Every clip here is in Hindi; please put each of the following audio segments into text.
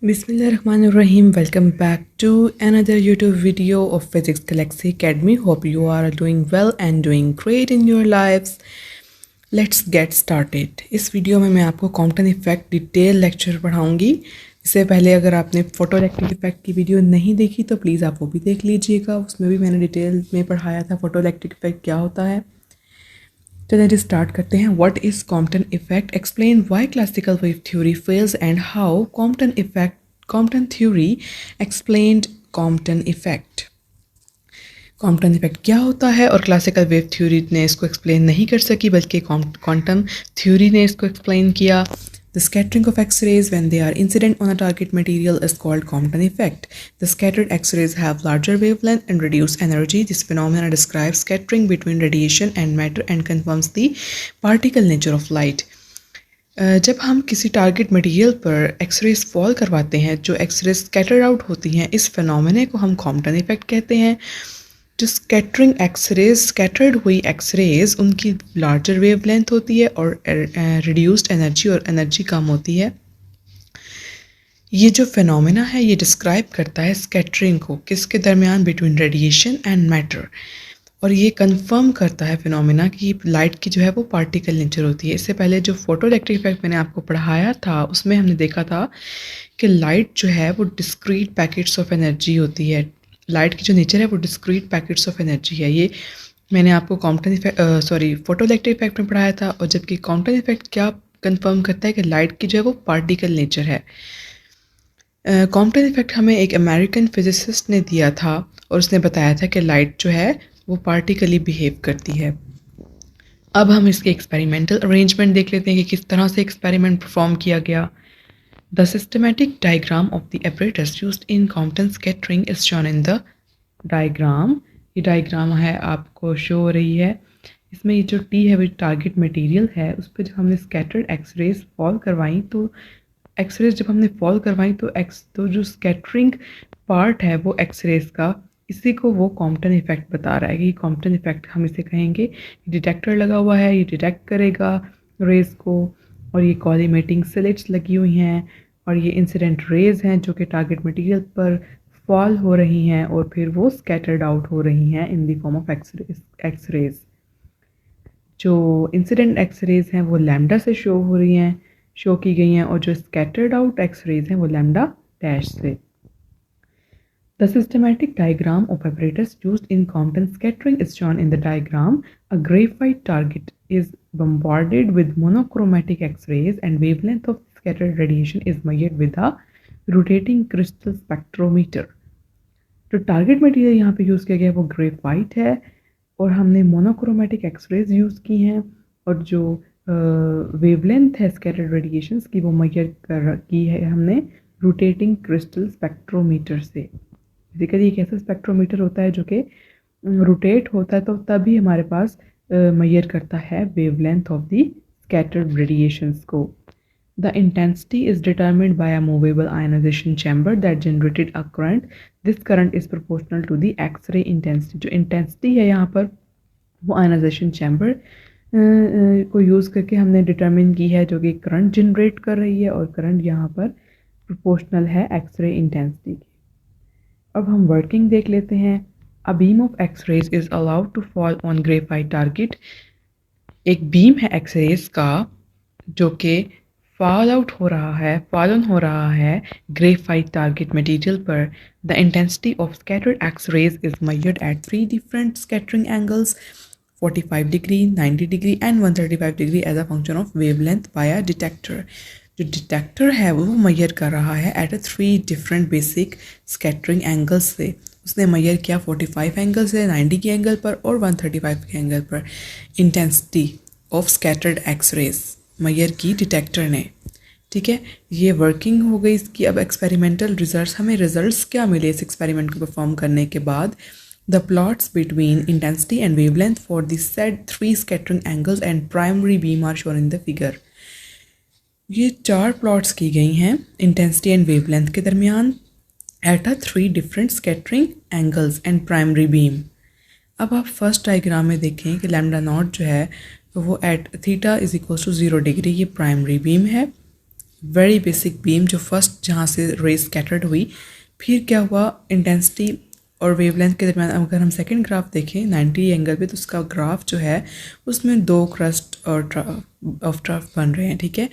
Bismillahirrahmanirrahim. Welcome back to another YouTube video of Physics Galaxy Academy. Hope you are doing well and doing great in your lives. Let's get started. इस वीडियो में मैं आपको कॉम्पटन इफेक्ट डिटेल लेक्चर पढ़ाऊंगी। इससे पहले अगर आपने फोटो इलेक्ट्रिक इफेक्ट की वीडियो नहीं देखी तो प्लीज़ आप वो भी देख लीजिएगा। उसमें भी मैंने डिटेल में पढ़ाया था फोटो इलेक्ट्रिक इफेक्ट क्या होता है। चलिए स्टार्ट करते हैं। What is Compton effect, explain why classical wave theory fails and how Compton theory explained Compton effect. Compton effect क्या होता है और क्लासिकल वेव थ्योरी ने इसको एक्सप्लेन नहीं कर सकी बल्कि क्वांटम थ्योरी ने इसको एक्सप्लेन किया। The scattering of X-rays when they are incident on a target material is called Compton effect. The scattered X-rays have larger wavelength and reduced energy. This phenomenon describes scattering between radiation and matter and confirms the particle nature of light. जब हम किसी टारगेट मटेरियल पर एक्सरेज फॉल करवाते हैं, जो एक्सरेज स्कैटर्ड आउट होती हैं, इस फिनोमेना को हम कॉम्पटन इफेक्ट कहते हैं। जो स्कैटर्ड हुई एक्सरेज उनकी लार्जर वेवलेंथ होती है और रिड्यूस्ड एनर्जी और एनर्जी कम होती है। ये जो फिनोमेना है ये डिस्क्राइब करता है स्कैटरिंग को किसके दरमियान, बिटवीन रेडिएशन एंड मैटर, और ये कंफर्म करता है फिनोमेना कि लाइट की जो है वो पार्टिकल नेचर होती है। इससे पहले जो फोटो इलेक्ट्रिक इफेक्ट मैंने आपको पढ़ाया था उसमें हमने देखा था कि लाइट जो है वो डिस्क्रीट पैकेट्स ऑफ एनर्जी होती है। लाइट की जो नेचर है वो डिस्क्रीट पैकेट्स ऑफ एनर्जी है। ये मैंने आपको फोटो इलेक्ट्रिक इफेक्ट में पढ़ाया था। और जबकि कॉम्पटन इफेक्ट क्या कंफर्म करता है कि लाइट की जो है वो पार्टिकल नेचर है। कॉम्पटन इफेक्ट हमें एक अमेरिकन फिजिसिस्ट ने दिया था और उसने बताया था कि लाइट जो है वो पार्टिकली बिहेव करती है। अब हम इसके एक्सपेरिमेंटल अरेंजमेंट देख लेते हैं कि किस तरह से एक्सपेरिमेंट परफॉर्म किया गया। The systematic diagram of the apparatus used in Compton scattering is shown in the diagram. ये डायग्राम है आपको शो हो रही है। इसमें ये जो टी है वो टारगेट मटेरियल है, उस पर जब हमने स्कैटर्ड एक्सरेज फॉल करवाई तो जो स्कैटरिंग पार्ट है वो एक्सरेज का, इसी को वो कॉम्पटन इफेक्ट बता रहा है कि कॉम्पटन इफेक्ट हम इसे कहेंगे। डिटेक्टर लगा हुआ है, ये डिटेक्ट करेगा रेज को, और ये कॉलीमेटिंग स्लिट्स लगी हुई हैं, और ये इंसिडेंट रेज हैं जो कि टारगेट मटेरियल पर फॉल हो रही हैं और फिर वो स्कैटर्ड आउट हो रही हैं in the form of X-rays. जो इंसिडेंट एक्सरेज हैं वो लैम्डा से शो की गई हैं, और जो स्कैटर्ड आउट एक्सरेज हैं वो लैम्डा डैश से। The systematic diagram of apparatus used in Compton scattering is shown in the diagram. A graphite target is bombarded with monochromatic X-rays and wavelength of scattered radiation is measured with a rotating crystal spectrometer. जो टारगेट मटेरियल यहाँ पे यूज़ किया गया है वो ग्रेफाइट है, और हमने मोनोक्रोमेटिक एक्सरेज यूज़ की हैं, और जो वेवलेंथ है स्कैटर्ड रेडिएशंस की वो मेजर की है हमने रोटेटिंग क्रिस्टल स्पेक्ट्रोमीटर से। बेसिकली एक ऐसा स्पेक्ट्रोमीटर होता है जो कि रोटेट होता है, तो तभी हमारे पास मेजर करता है wavelength of the scattered radiations को। The intensity is determined by a movable ionisation chamber that generated a current. This current is proportional to the X-ray intensity. जो इंटेंसिटी है यहाँ पर वो आयनाइजेशन चैम्बर को यूज़ करके हमने डिटर्मिन की है, जो कि करंट जनरेट कर रही है, और करंट यहाँ पर प्रोपोर्शनल है एक्सरे इंटेंसिटी की। अब हम वर्किंग देख लेते हैं। A beam of X-rays is allowed to fall on graphite target. एक बीम है एक्सरेज का जो कि फॉल ऑन हो रहा है ग्रेफाइट टारगेट मटेरियल पर। The intensity of scattered X-rays is measured at 3 different scattering angles, 45 degree, 90 degree and 135 degree as a function of wavelength by a detector. जो डिटेक्टर है वो मेजर कर रहा है at 3 different basic scattering angles से। उसने मेजर किया 45 एंगल से, 90 के एंगल पर और 135 के एंगल पर। Intensity of scattered X-rays measure की डिटेक्टर ने। ठीक है, ये वर्किंग हो गई इसकी। अब एक्सपेरिमेंटल रिजल्ट्स, हमें रिजल्ट्स क्या मिले इस एक्सपेरिमेंट को परफॉर्म करने के बाद। The plots between intensity and wavelength for the said 3 scattering angles and primary beam are shown in the figure. ये 4 प्लॉट्स की गई हैं इंटेंसिटी एंड वेवलेंथ के दरमियान at 3 different scattering angles and primary beam. अब आप फर्स्ट डायग्राम में देखें कि लैम्डा नॉट जो है वो at theta is equal to 0 degree, ये प्राइमरी बीम है, वेरी बेसिक बीम जो फर्स्ट जहाँ से रेज स्कैटर्ड हुई, फिर क्या हुआ इंटेंसिटी और वेवलेंथ के दरमियान अगर हम सेकंड ग्राफ देखें 90 एंगल पे, तो उसका ग्राफ जो है उसमें दो क्रस्ट और ऑफ ट्रफ बन रहे हैं, ठीक है।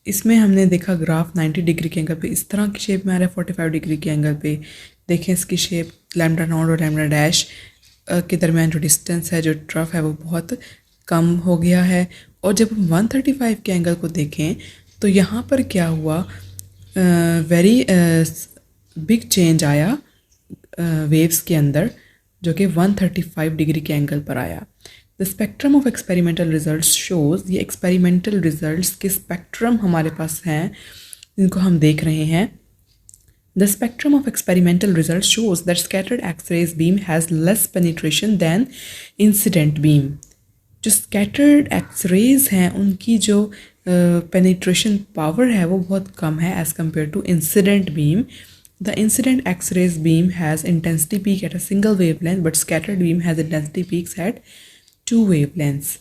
इसमें हमने देखा ग्राफ 90 डिग्री के एंगल पे इस तरह की शेप में आ रहा है, 45 डिग्री के एंगल पे देखें इसकी शेप लैम्डा नॉट और लैम्डा डैश के दरमियान जो डिस्टेंस है, जो ट्रफ है, वो बहुत कम हो गया है। और जब हम 135 के एंगल को देखें तो यहाँ पर क्या हुआ, वेरी बिग चेंज आया वेव्स के अंदर, जो कि 135 डिग्री के एंगल पर आया। The spectrum of experimental results shows, ये एक्सपेरिमेंटल रिजल्ट्स के स्पेक्ट्रम हमारे पास हैं जिनको हम देख रहे हैं। The spectrum of experimental results shows that scattered X-rays beam has less penetration than incident beam. जो scattered X-rays हैं उनकी जो penetration power है वो बहुत कम है as compared to incident beam. The incident X-rays beam has intensity peak at a single wavelength, but scattered beam has intensity peaks at two wavelengths.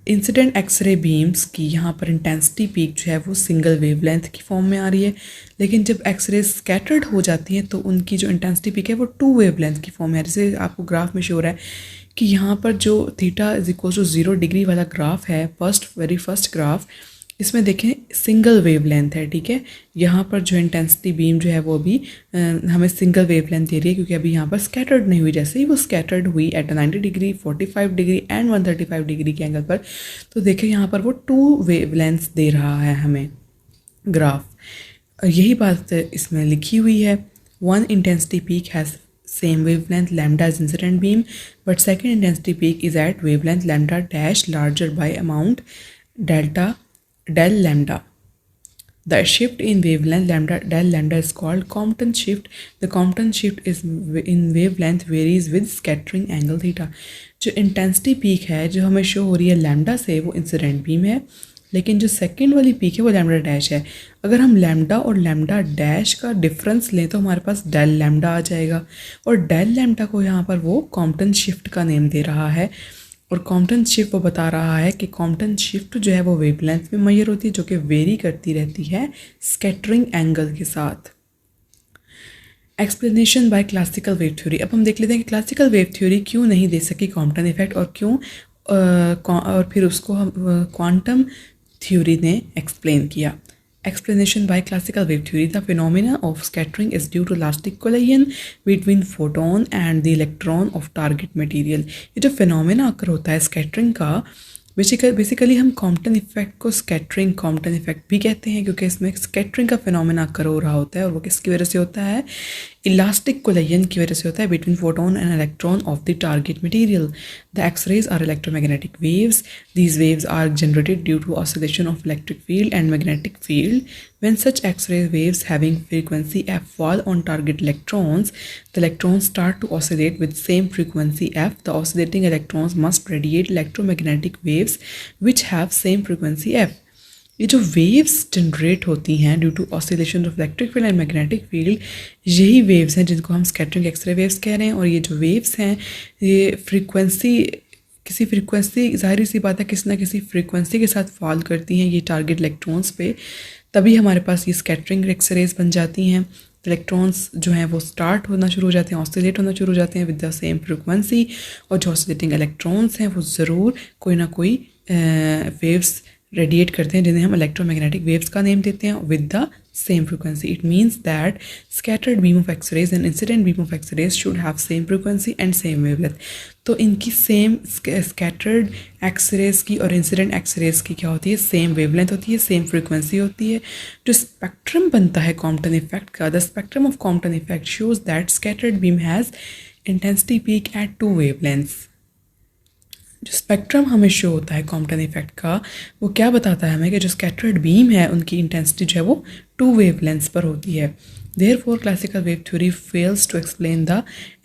Incident X-ray beams की यहाँ पर इंटेंसिटी पीक जो है वो सिंगल वेवलेंथ की फॉर्म में आ रही है, लेकिन जब एक्सरे स्कैटर्ड हो जाती हैं तो उनकी जो इंटेंसिटी पीक है वो टू वेवलेंथ की फॉर्म में आ रही है। जैसे आपको ग्राफ में शो हो रहा है कि यहाँ पर जो theta is equal to 0 degree वाला ग्राफ है, वेरी फर्स्ट ग्राफ, इसमें देखें सिंगल वेवलेंथ है, ठीक है। यहाँ पर जो इंटेंसिटी बीम जो है वो भी हमें सिंगल वेवलेंथ दे रही है, क्योंकि अभी यहाँ पर स्कैटर्ड नहीं हुई। जैसे ही वो स्कैटर्ड हुई at 90 degree, 45 degree and 135 degree के एंगल पर, तो देखें यहाँ पर वो टू वेवलेंथ दे रहा है हमें ग्राफ। यही बात इसमें लिखी हुई है। One intensity peak has same wavelength lambda is incident beam, but second intensity peak is at wavelength lambda dash larger by amount del lambda. The shift in wavelength lambda del lambda is called Compton shift. The Compton shift is in wavelength varies with scattering angle theta. जो इंटेंसिटी पीक है जो हमें शो हो रही है लैम्डा से, वो इंसिडेंट बीम है, लेकिन जो सेकंड वाली पीक है वो लैम्डा डैश है। अगर हम लैम्डा और लैम्डा डैश का डिफरेंस लें तो हमारे पास डेल लैम्डा आ जाएगा, और डेल लैम्डा को यहाँ पर वो कॉम्पटन शिफ्ट का नेम दे रहा है। और कॉम्पटन शिफ्ट वो बता रहा है कि कॉम्पटन शिफ्ट जो है वो वेवलेंथ में मेजर होती है, जो कि वेरी करती रहती है स्कैटरिंग एंगल के साथ। Explanation by classical wave theory. अब हम देख लेते हैं कि क्लासिकल वेव थ्योरी क्यों नहीं दे सकी कॉम्पटन इफेक्ट, और क्यों और फिर उसको हम क्वांटम थ्योरी ने एक्सप्लेन किया। Explanation by classical wave theory. The phenomena of scattering is due to elastic collision between photon and the electron of target material. ये जो phenomena अक्र होता है स्कैटरिंग का, बेसिकली हम कॉम्पटन इफेक्ट को स्कैटरिंग कॉम्पटन इफेक्ट भी कहते हैं, क्योंकि इसमें स्कैटरिंग का फिनोमेना अक्र हो रहा होता है, और वो किसकी वजह से होता है, इलास्टिक कोलिजन की वजह से होता है between photon and electron of the target material. The X-rays are electromagnetic waves. These waves are generated due to oscillation of electric field and magnetic field. When such X-ray waves having frequency f fall on target electrons, the electrons start to oscillate with same frequency f. The oscillating electrons must radiate electromagnetic waves which have same frequency f. ये जो वेव्स जनरेट होती हैं due to oscillation of electric field and magnetic field, यही वेव्स हैं जिनको हम स्कैटरिंग एक्सरे वेव्स कह रहे हैं। और ये जो वेव्स हैं ये किसी फ्रीक्वेंसी, जाहिर सी बात है किसी ना किसी फ्रीक्वेंसी के साथ फॉल करती हैं ये टारगेट इलेक्ट्रॉन्स पे, तभी हमारे पास ये स्कैटरिंग एक्सरेज बन जाती हैं। इलेक्ट्रॉन्स जो हैं वो स्टार्ट होना शुरू हो जाते हैं, ऑसिलेट होना शुरू हो जाते हैं विद द सेम फ्रीक्वेंसी, और जो ऑसिलेटिंग इलेक्ट्रॉन्स हैं वो ज़रूर कोई ना कोई वेव्स रेडिएट करते हैं जिन्हें हम इलेक्ट्रोमैग्नेटिक वेव्स का नेम देते हैं with the same frequency. It means that scattered beam of X-rays and incident beam of X-rays should have same frequency and same wavelength. तो इनकी सेम स्कैटर्ड एक्सरेज की और इंसिडेंट एक्सरेज की क्या होती है, सेम वेवलेंथ होती है, सेम फ्रीक्वेंसी होती है। जो स्पेक्ट्रम बनता है कॉम्पटन इफेक्ट का, the spectrum of Compton effect shows that scattered beam has intensity peak at two wavelengths. जो स्पेक्ट्रम हमें शो होता है कॉम्पटन इफेक्ट का, वो क्या बताता है हमें कि जो स्कैटर्ड बीम है उनकी इंटेंसिटी जो है वो टू वेवलेंथ्स पर होती है। Therefore, classical wave theory fails to explain the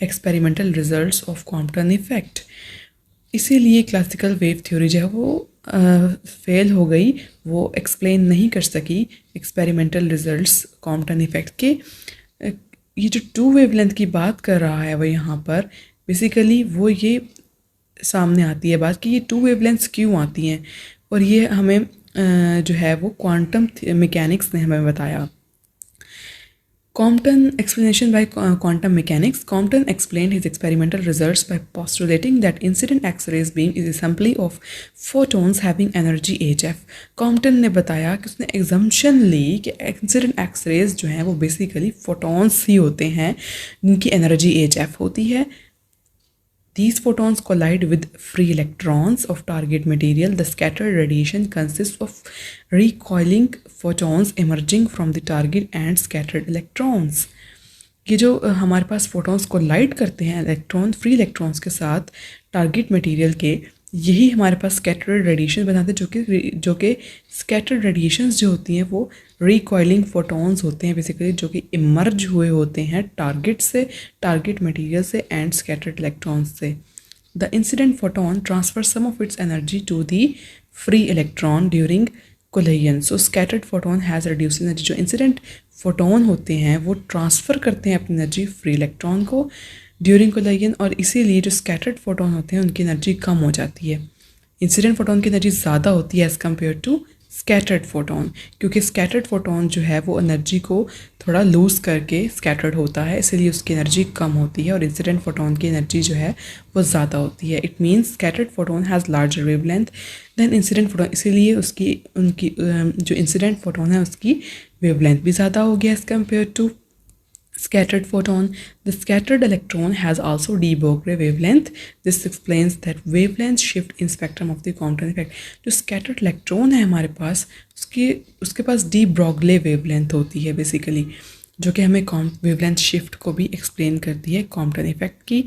experimental results of Compton effect. इसीलिए क्लासिकल वेव थ्योरी जो है वो फेल हो गई, वो एक्सप्लेन नहीं कर सकी एक्सपेरिमेंटल रिजल्ट्स कॉम्पटन इफेक्ट के। ये जो टू वेवलेंथ की बात कर रहा है वो यहाँ पर बेसिकली वो ये सामने आती है बात कि ये टू वेवलेंथ्स क्यों आती हैं, और ये हमें जो है वो क्वांटम मैकेनिक्स ने हमें बताया। Compton explanation by quantum mechanics. Compton explained his experimental results by postulating that incident X-rays beam is a assembly of photons having energy hf. Compton ने बताया कि उसने एग्जम्पशन ली कि इंसिडेंट एक्सरेज जो हैं वो बेसिकली फोटॉन्स ही होते हैं जिनकी एनर्जी hf होती है। These photons collide with free electrons of target material. The scattered radiation consists of recoiling photons emerging from the target and scattered electrons. ये जो हमारे पास फोटॉन्स कोलाइड करते हैं इलेक्ट्रॉन फ्री इलेक्ट्रॉन्स के साथ टारगेट मटेरियल के, यही हमारे पास स्कैटर्ड रेडिएशन बनाते हैं जो कि स्कैटर्ड रेडिएशंस जो होती हैं वो रिकॉइलिंग फोटॉन्स होते हैं बेसिकली, जो कि इमर्ज हुए होते हैं टारगेट से, टारगेट मटेरियल से एंड स्कैटर्ड इलेक्ट्रॉन्स से। The incident photon transfer some of its energy to the free electron during collision. So scattered photon has reduce energy. जो इंसिडेंट फोटोन होते हैं वो ट्रांसफ़र करते हैं अपनी एनर्जी फ्री इलेक्ट्रॉन को ड्यूरिंग कोलिजन, और इसीलिए जो स्कैटर्ड फोटोन होते हैं उनकी एनर्जी कम हो जाती है। इंसिडेंट फोटोन की एनर्जी ज़्यादा होती है as compare to scattered photon, क्योंकि स्कैटर्ड फोटोन जो है वो एनर्जी को थोड़ा लूज़ करके स्कैटर्ड होता है, इसलिए उसकी एनर्जी कम होती है और इंसिडेंट फोटोन की एनर्जी जो है वो ज़्यादा होती है। It means scattered photon has larger wavelength than incident photon, इसीलिए उनकी जो इंसिडेंट फोटोन है उसकी वेवलेंथ भी ज़्यादा हो गया as compare to scattered photon. The scattered electron has also de Broglie wavelength. This explains that wavelength shift in spectrum of the Compton effect. जो scattered electron है हमारे पास उसके पास de Broglie wavelength होती है बेसिकली, जो कि हमें वेवलेंथ शिफ्ट को भी एक्सप्लेन करती है कॉम्पटन इफेक्ट की।